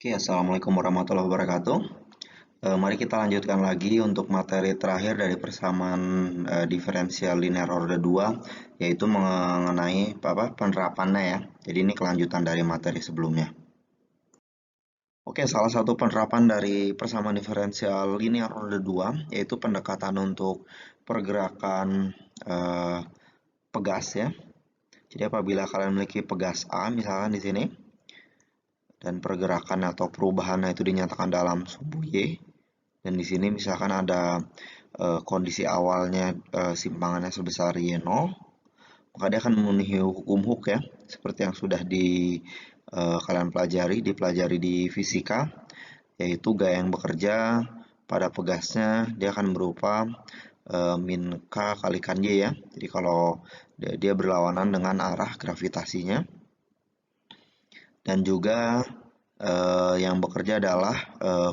Oke, Assalamualaikum warahmatullahi wabarakatuh. Mari kita lanjutkan lagi untuk materi terakhir dari persamaan diferensial linear order 2, yaitu mengenai penerapannya ya. Jadi ini kelanjutan dari materi sebelumnya. Oke, salah satu penerapan dari persamaan diferensial linear order 2 yaitu pendekatan untuk pergerakan eh, pegas ya. Jadi apabila kalian memiliki pegas A misalkan di sini, dan pergerakan atau perubahannya itu dinyatakan dalam sumbu Y, dan di sini misalkan ada kondisi awalnya simpangannya sebesar Y0, maka dia akan memenuhi hukum Hooke ya, seperti yang sudah kalian dipelajari di fisika, yaitu gaya yang bekerja pada pegasnya dia akan berupa min K kalikan Y ya. Jadi kalau dia berlawanan dengan arah gravitasinya, dan juga yang bekerja adalah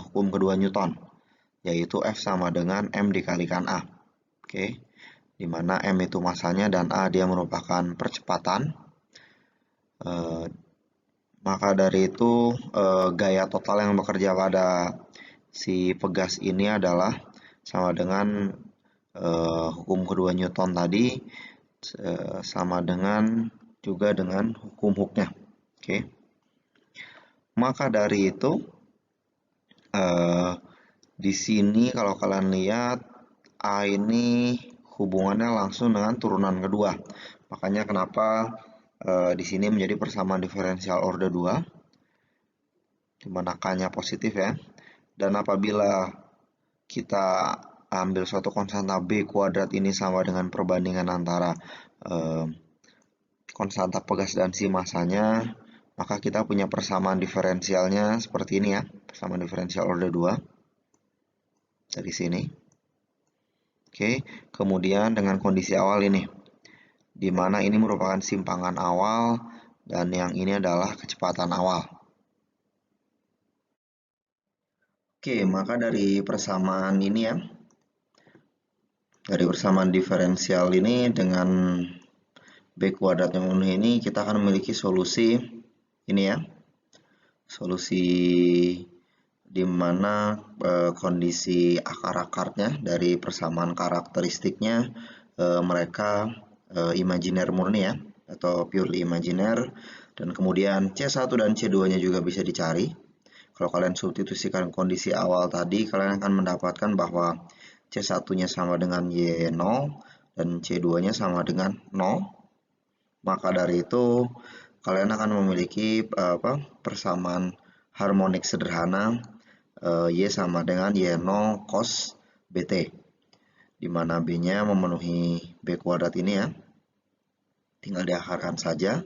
hukum kedua Newton, yaitu F sama dengan M dikalikan A. Oke, di mana M itu masanya dan A dia merupakan percepatan. Maka dari itu gaya total yang bekerja pada si pegas ini adalah sama dengan hukum kedua Newton tadi, sama dengan juga dengan hukum Hooke-nya. Oke. Maka dari itu di sini kalau kalian lihat A ini hubungannya langsung dengan turunan kedua. Makanya kenapa di sini menjadi persamaan diferensial order 2, di mana K-nya positif ya. Dan apabila kita ambil suatu konstanta B kuadrat ini sama dengan perbandingan antara konstanta pegas dan si masanya, maka kita punya persamaan diferensialnya seperti ini ya, persamaan diferensial order 2 dari sini. Oke, kemudian dengan kondisi awal ini, di mana ini merupakan simpangan awal dan yang ini adalah kecepatan awal. Oke, maka dari persamaan ini ya, dari persamaan diferensial ini dengan B kuadrat yang memenuhi ini, kita akan memiliki solusi ini ya, solusi di mana kondisi akar-akarnya dari persamaan karakteristiknya mereka imajiner murni ya, atau purely imajiner, dan kemudian C1 dan C2 nya juga bisa dicari. Kalau kalian substitusikan kondisi awal tadi, kalian akan mendapatkan bahwa C1 nya sama dengan Y0 dan C2 nya sama dengan 0. Maka dari itu kalian akan memiliki persamaan harmonik sederhana Y sama dengan Y0 cos BT, di mana B-nya memenuhi B kuadrat ini ya, tinggal diakarkan saja,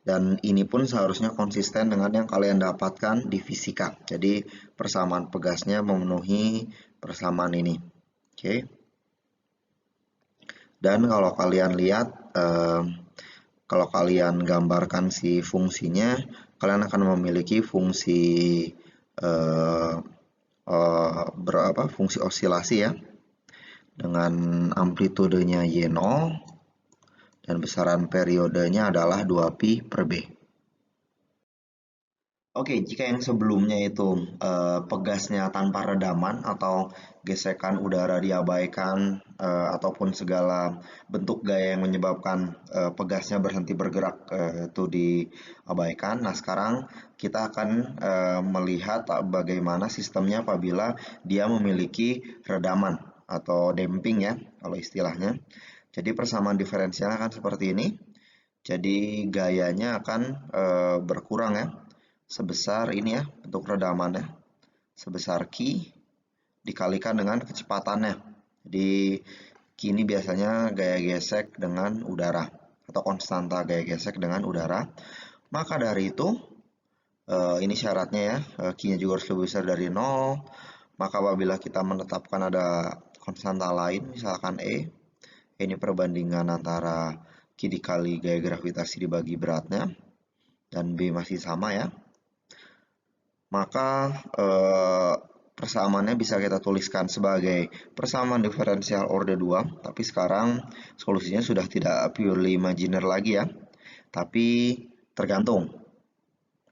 dan ini pun seharusnya konsisten dengan yang kalian dapatkan di fisika. Jadi persamaan pegasnya memenuhi persamaan ini. Oke. Dan kalau kalian lihat, kalau kalian gambarkan si fungsinya, kalian akan memiliki fungsi fungsi osilasi ya, dengan amplitudenya Y0 dan besaran periodenya adalah 2pi per B. Oke, jika yang sebelumnya itu pegasnya tanpa redaman atau gesekan udara diabaikan ataupun segala bentuk gaya yang menyebabkan pegasnya berhenti bergerak itu diabaikan. Nah, sekarang kita akan melihat bagaimana sistemnya apabila dia memiliki redaman atau damping ya, kalau istilahnya. Jadi persamaan diferensial akan seperti ini. Jadi gayanya akan berkurang ya, sebesar ini ya, bentuk redamannya sebesar Q dikalikan dengan kecepatannya. Jadi Q ini biasanya gaya gesek dengan udara atau konstanta gaya gesek dengan udara. Maka dari itu ini syaratnya ya, Q-nya juga harus lebih besar dari 0. Maka apabila kita menetapkan ada konstanta lain, misalkan ini perbandingan antara Q dikali gaya gravitasi dibagi beratnya, dan B masih sama ya, maka persamaannya bisa kita tuliskan sebagai persamaan diferensial order 2, tapi sekarang solusinya sudah tidak purely imaginer lagi ya, tapi tergantung.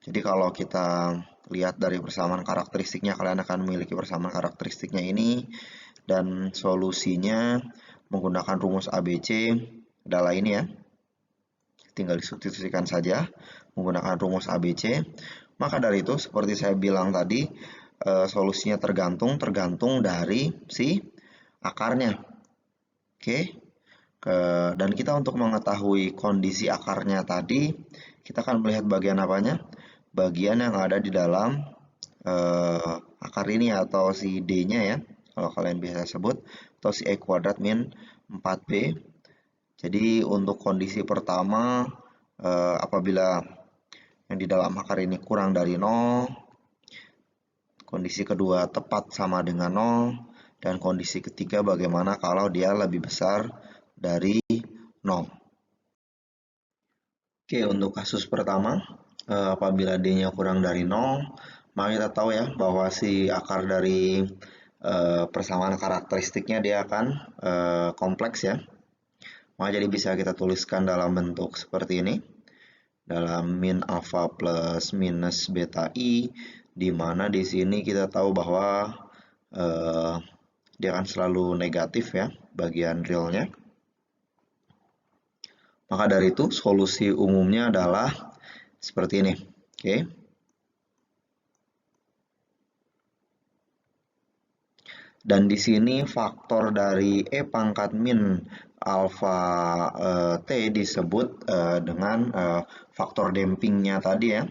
Jadi kalau kita lihat dari persamaan karakteristiknya, kalian akan memiliki persamaan karakteristiknya ini, dan solusinya menggunakan rumus ABC adalah ini ya. Tinggal disubstitusikan saja menggunakan rumus ABC. Maka dari itu, seperti saya bilang tadi, solusinya tergantung dari si akarnya. Oke. Dan kita untuk mengetahui kondisi akarnya tadi, kita akan melihat bagian apanya? Bagian yang ada di dalam akar ini atau si D-nya ya, kalau kalian bisa sebut, atau si E kuadrat min 4B. Jadi untuk kondisi pertama, apabila yang di dalam akar ini kurang dari 0, kondisi kedua tepat sama dengan 0, dan kondisi ketiga bagaimana kalau dia lebih besar dari 0. Oke, untuk kasus pertama, apabila D-nya kurang dari 0, maka kita tahu ya bahwa si akar dari persamaan karakteristiknya dia akan kompleks ya. Maka jadi bisa kita tuliskan dalam bentuk seperti ini, dalam min alfa plus minus beta i, di mana di sini kita tahu bahwa dia akan selalu negatif ya bagian realnya. Maka dari itu solusi umumnya adalah seperti ini. Oke. Dan di sini faktor dari E pangkat min alfa T disebut dengan faktor dampingnya tadi ya,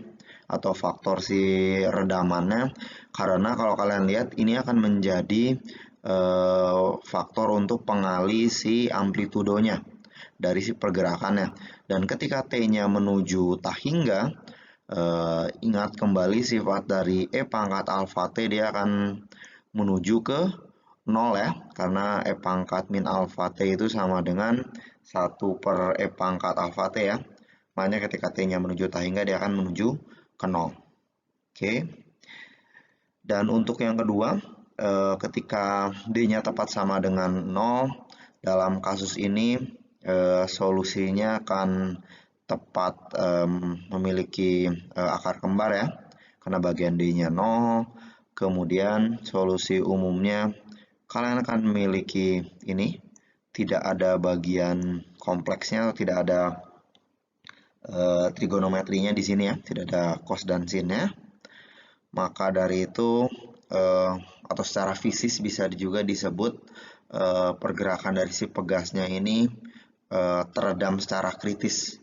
atau faktor si redamannya, karena kalau kalian lihat ini akan menjadi faktor untuk pengalih si amplitudonya dari si pergerakannya. Dan ketika T-nya menuju tahingga, ingat kembali sifat dari E pangkat alfa T, dia akan menuju ke 0 ya, karena E pangkat min alfa T itu sama dengan 1 per E pangkat alfa T ya. Makanya ketika T-nya menuju tahingga, dia akan menuju ke 0. Oke. Dan untuk yang kedua, ketika D-nya tepat sama dengan 0, dalam kasus ini solusinya akan tepat memiliki akar kembar ya, karena bagian D-nya 0. Kemudian solusi umumnya kalian akan memiliki ini, tidak ada bagian kompleksnya atau tidak ada trigonometrinya di sini ya, tidak ada cos dan sin-nya. Maka dari itu atau secara fisik bisa juga disebut pergerakan dari si pegasnya ini teredam secara kritis.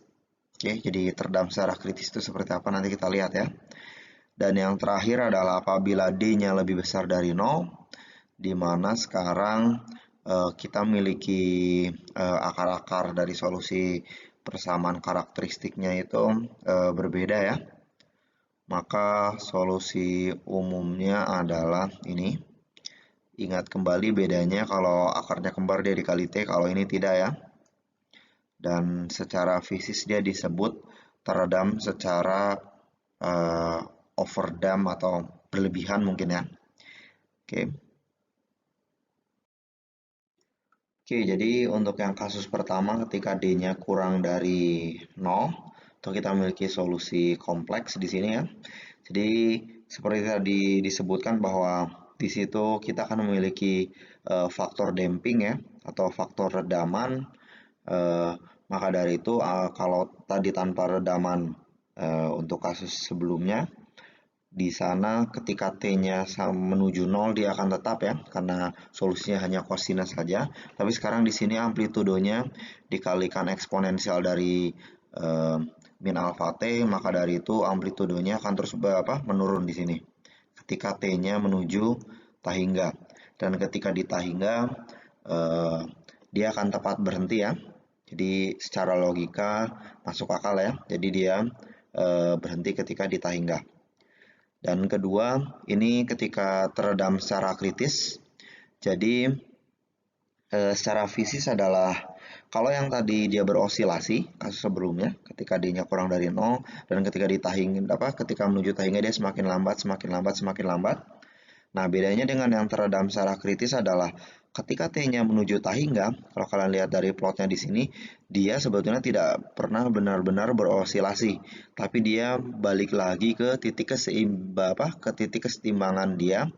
Oke, jadi teredam secara kritis itu seperti apa nanti kita lihat ya. Dan yang terakhir adalah apabila D-nya lebih besar dari 0, di mana sekarang kita memiliki akar-akar dari solusi persamaan karakteristiknya itu berbeda ya. Maka solusi umumnya adalah ini. Ingat kembali bedanya, kalau akarnya kembar dia dikali T, kalau ini tidak ya. Dan secara fisik dia disebut teredam secara overdam atau berlebihan mungkin ya. Oke. Oke, jadi untuk yang kasus pertama ketika D-nya kurang dari 0, atau kita memiliki solusi kompleks di sini ya. Jadi seperti tadi disebutkan bahwa di situ kita akan memiliki faktor damping ya, atau faktor redaman. Maka dari itu kalau tadi tanpa redaman untuk kasus sebelumnya, di sana ketika T-nya menuju 0 dia akan tetap ya, karena solusinya hanya kosinus saja. Tapi sekarang di sini amplitudonya dikalikan eksponensial dari min alfa T, maka dari itu amplitudonya akan terus menurun di sini ketika T-nya menuju tahingga. Dan ketika di tahingga dia akan tepat berhenti ya. Jadi secara logika masuk akal ya. Jadi dia berhenti ketika di tahingga. Dan kedua, ini ketika teredam secara kritis. Jadi secara fisik adalah, kalau yang tadi dia berosilasi kasus sebelumnya ketika D-nya kurang dari 0, dan ketika di ketika menuju tahingga dia semakin lambat. Nah, bedanya dengan yang teredam secara kritis adalah ketika T-nya menuju tahingga, kalau kalian lihat dari plotnya di sini, dia sebetulnya tidak pernah benar-benar berosilasi, tapi dia balik lagi ke titik keseimbangan dia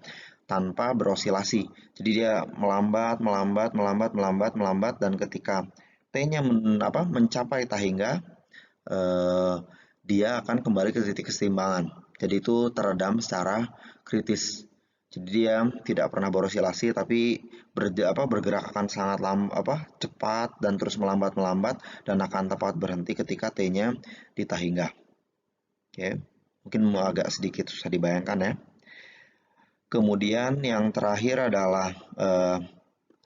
tanpa berosilasi. Jadi dia melambat, melambat, melambat, melambat, melambat, dan ketika T-nya mencapai tahingga, eh, dia akan kembali ke titik keseimbangan. Jadi itu teredam secara kritis. Jadi dia tidak pernah berosilasi, tapi bergerak akan sangat cepat dan terus melambat dan akan tepat berhenti ketika T-nya di tahingga. Oke, mungkin agak sedikit susah dibayangkan ya. Kemudian yang terakhir adalah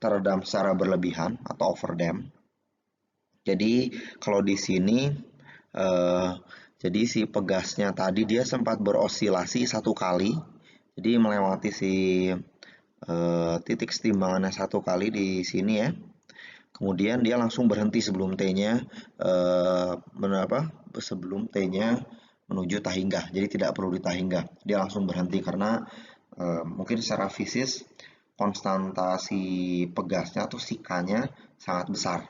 teredam secara berlebihan atau overdam. Jadi kalau di sini jadi si pegasnya tadi dia sempat berosilasi satu kali, jadi melewati si titik keseimbangannya satu kali di sini ya. Kemudian dia langsung berhenti sebelum T-nya sebelum T-nya menuju tahingga. Jadi tidak perlu di tahingga. Dia langsung berhenti karena mungkin secara fisis konstanta si pegasnya atau si K-nya sangat besar.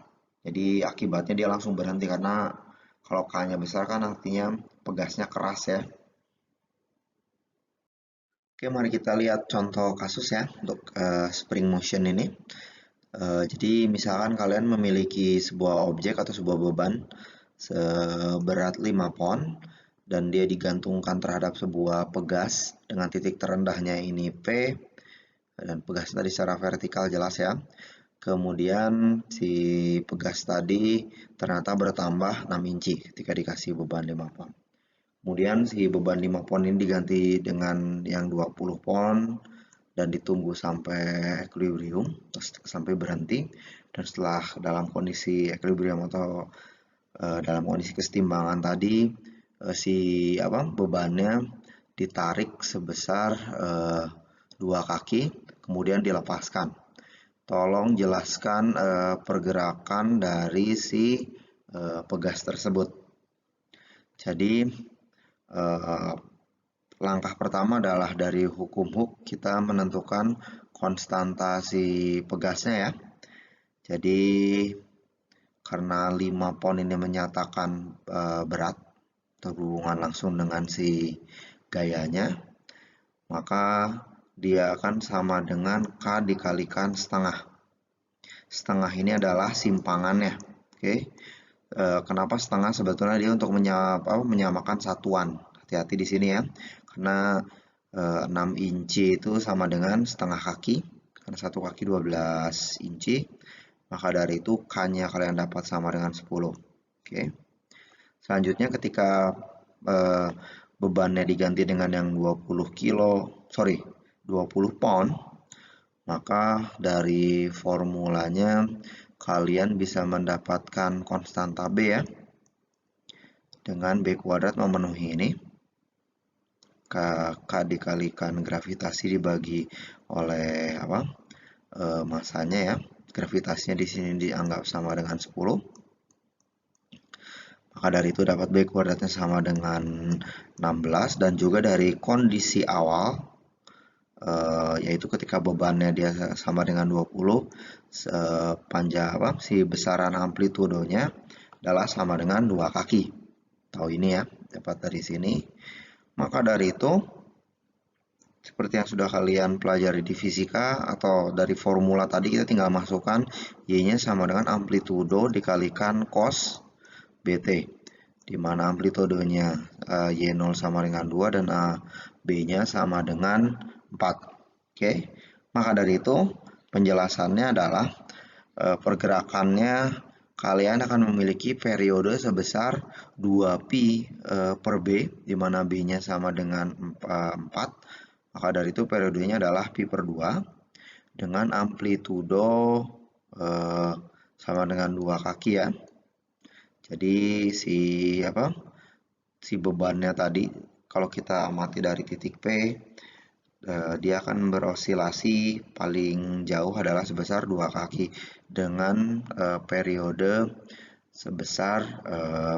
Jadi akibatnya dia langsung berhenti karena kalau K-nya besar kan artinya pegasnya keras ya. Oke, mari kita lihat contoh kasus ya untuk spring motion ini. Jadi misalkan kalian memiliki sebuah objek atau sebuah beban seberat 5 pon dan dia digantungkan terhadap sebuah pegas dengan titik terendahnya ini P dan pegas tadi secara vertikal jelas ya. Kemudian si pegas tadi ternyata bertambah 6 inci ketika dikasih beban 5 pon. Kemudian si beban 5 pon ini diganti dengan yang 20 pon dan ditunggu sampai equilibrium, terus sampai berhenti. Dan setelah dalam kondisi equilibrium atau dalam kondisi kesetimbangan tadi, si bebannya ditarik sebesar 2 kaki, kemudian dilepaskan. Tolong jelaskan pergerakan dari si pegas tersebut. Jadi langkah pertama adalah dari hukum Hooke kita menentukan konstanta si pegasnya ya. Jadi karena 5 pon ini menyatakan berat atau hubungan langsung dengan si gayanya, maka dia akan sama dengan K dikalikan setengah. Setengah ini adalah simpangannya. Oke. Kenapa setengah? Sebetulnya dia untuk menyamakan satuan. Hati-hati di sini ya. Karena 6 inci itu sama dengan setengah kaki. Karena satu kaki 12 inci. Maka dari itu K-nya kalian dapat sama dengan 10. Oke. Selanjutnya ketika bebannya diganti dengan yang 20 pon, maka dari formulanya kalian bisa mendapatkan konstanta B ya. Dengan B kuadrat memenuhi ini. K dikalikan gravitasi dibagi oleh masanya ya. Gravitasinya di sini dianggap sama dengan 10. Maka dari itu dapat B kuadratnya sama dengan 16 dan juga dari kondisi awal yaitu ketika bebannya dia sama dengan 20 si besaran amplitudonya adalah sama dengan 2 kaki. Tahu ini ya, dapat dari sini. Maka dari itu seperti yang sudah kalian pelajari di fisika atau dari formula tadi kita tinggal masukkan Y-nya sama dengan amplitudo dikalikan cos BT, di mana amplitudenya Y0 sama dengan 2 dan B-nya sama dengan 4. Oke. Maka dari itu penjelasannya adalah pergerakannya kalian akan memiliki periode sebesar 2pi per B, di mana B-nya sama dengan 4. Maka dari itu periodenya adalah pi per 2 dengan amplitudo sama dengan 2 kaki ya. Jadi si bebannya tadi kalau kita amati dari titik P, dia akan berosilasi paling jauh adalah sebesar 2 kaki dengan periode sebesar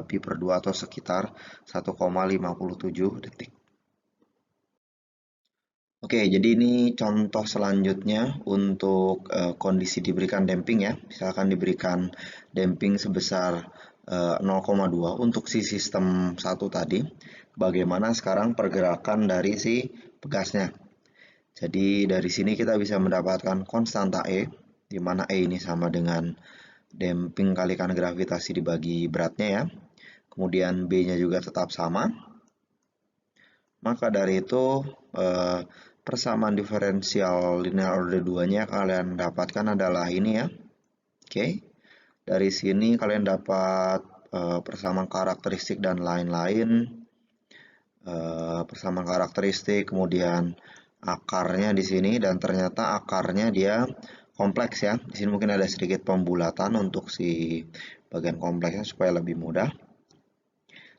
pi per 2 atau sekitar 1,57 detik. Oke, jadi ini contoh selanjutnya untuk kondisi diberikan damping ya. Misalkan diberikan damping sebesar 0,2 untuk si sistem satu tadi. Bagaimana sekarang pergerakan dari si pegasnya. Jadi dari sini kita bisa mendapatkan konstanta E, di mana E ini sama dengan damping kalikan gravitasi dibagi beratnya ya. Kemudian B-nya juga tetap sama. Maka dari itu persamaan diferensial linear order 2-nya kalian dapatkan adalah ini ya. Oke. Dari sini kalian dapat persamaan karakteristik dan lain-lain. Persamaan karakteristik, kemudian akarnya di sini, dan ternyata akarnya dia kompleks ya. Di sini mungkin ada sedikit pembulatan untuk si bagian kompleksnya supaya lebih mudah.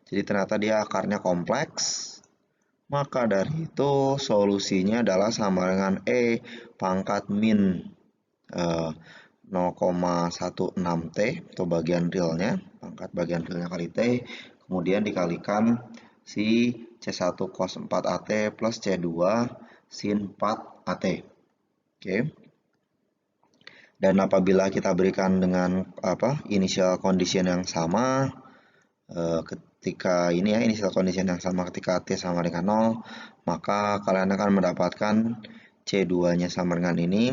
Jadi ternyata dia akarnya kompleks. Maka dari itu solusinya adalah sama dengan E pangkat min 0,16 T atau bagian realnya, pangkat bagian realnya kali T, kemudian dikalikan si C1 cos 4AT plus C2 sin 4AT. Oke. Dan apabila kita berikan dengan initial condition yang sama, ketika ini ya, initial condition yang sama ketika T sama dengan 0, maka kalian akan mendapatkan C2-nya sama dengan ini.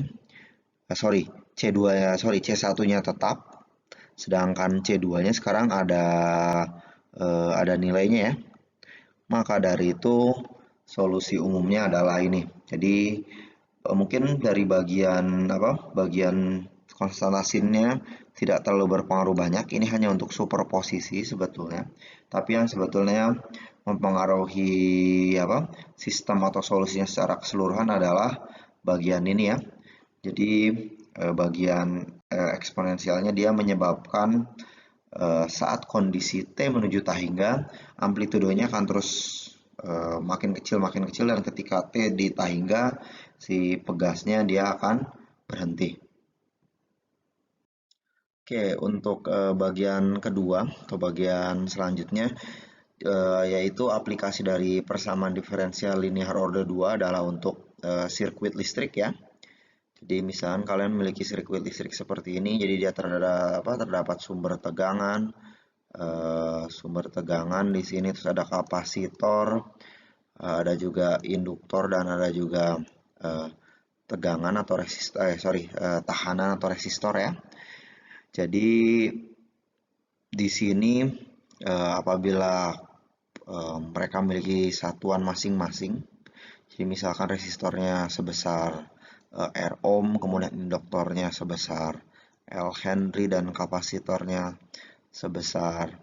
C1-nya tetap, sedangkan C2-nya sekarang ada nilainya ya. Maka dari itu solusi umumnya adalah ini. Jadi mungkin dari bagian konstantasinnya tidak terlalu berpengaruh banyak. Ini hanya untuk superposisi sebetulnya. Tapi yang sebetulnya mempengaruhi sistem atau solusinya secara keseluruhan adalah bagian ini ya. Jadi bagian eksponensialnya dia menyebabkan saat kondisi T menuju tahingga, amplitudenya akan terus makin kecil, dan ketika T di tahingga, si pegasnya dia akan berhenti. Oke, untuk bagian kedua atau bagian selanjutnya, yaitu aplikasi dari persamaan diferensial linear order 2 adalah untuk sirkuit listrik ya. Jadi misalkan kalian memiliki sirkuit listrik seperti ini, jadi dia terdapat sumber tegangan di sini, terus ada kapasitor, ada juga induktor, dan ada juga tegangan atau tahanan atau resistor ya. Jadi di sini apabila mereka memiliki satuan masing-masing, jadi misalkan resistornya sebesar R ohm, kemudian induktornya sebesar L Henry, dan kapasitornya sebesar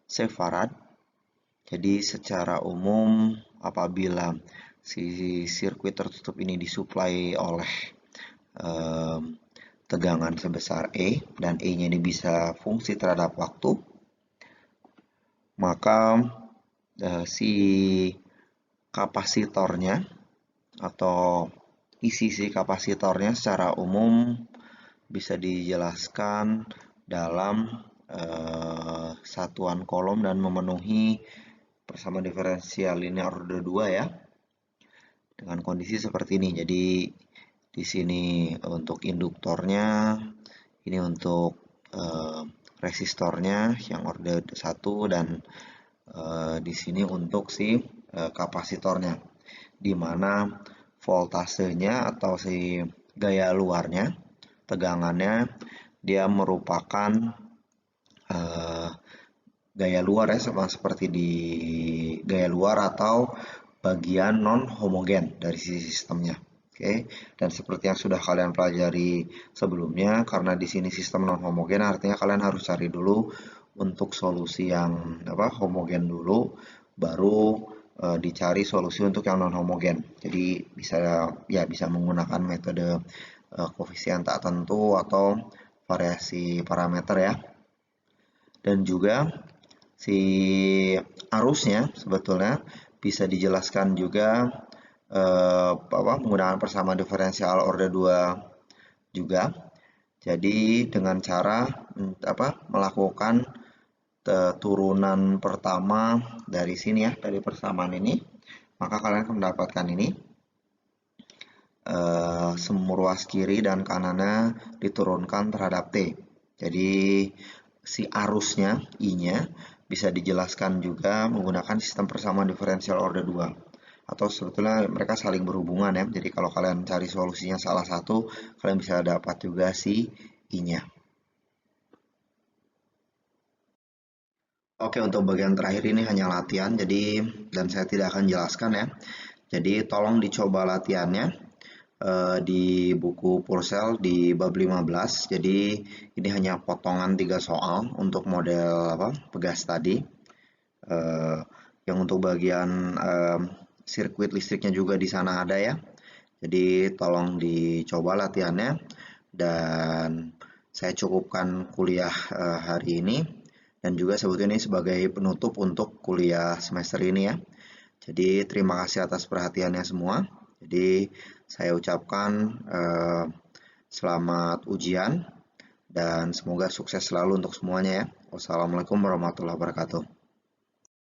C farad. Jadi secara umum apabila si sirkuit tertutup ini disuplai oleh tegangan sebesar E, dan E-nya ini bisa fungsi terhadap waktu, maka si kapasitornya atau isi si kapasitornya secara umum bisa dijelaskan dalam satuan kolom dan memenuhi persamaan diferensial linear order 2 ya, dengan kondisi seperti ini. Jadi di sini untuk induktornya, ini untuk resistornya yang order 1, dan di sini untuk si kapasitornya, di mana voltasenya atau si gaya luarnya, tegangannya, dia merupakan gaya luar ya, sama seperti di gaya luar atau bagian non homogen dari sistemnya. Oke, dan seperti yang sudah kalian pelajari sebelumnya, karena di sini sistem non homogen, artinya kalian harus cari dulu untuk solusi yang homogen dulu, baru dicari solusi untuk yang non homogen. Jadi bisa menggunakan metode koefisien tak tentu atau variasi parameter ya. Dan juga si arusnya sebetulnya bisa dijelaskan juga menggunakan persamaan diferensial order 2 juga. Jadi dengan cara melakukan turunan pertama dari sini ya, dari persamaan ini, maka kalian akan mendapatkan ini. sumur ruas kiri dan kanannya diturunkan terhadap T. Jadi si arusnya, I-nya, bisa dijelaskan juga menggunakan sistem persamaan diferensial order 2. Atau sebetulnya mereka saling berhubungan ya. Jadi kalau kalian cari solusinya salah satu, kalian bisa dapat juga si I-nya. Oke, untuk bagian terakhir ini hanya latihan, dan saya tidak akan jelaskan ya. Jadi tolong dicoba latihannya di buku Purcell di bab 15. Jadi ini hanya potongan 3 soal untuk model pegas tadi. Yang untuk bagian sirkuit listriknya juga di sana ada ya. Jadi tolong dicoba latihannya, dan saya cukupkan kuliah hari ini, dan juga sebetulnya ini sebagai penutup untuk kuliah semester ini ya. Jadi terima kasih atas perhatiannya semua. Jadi saya ucapkan selamat ujian dan semoga sukses selalu untuk semuanya ya. Wassalamualaikum warahmatullahi wabarakatuh.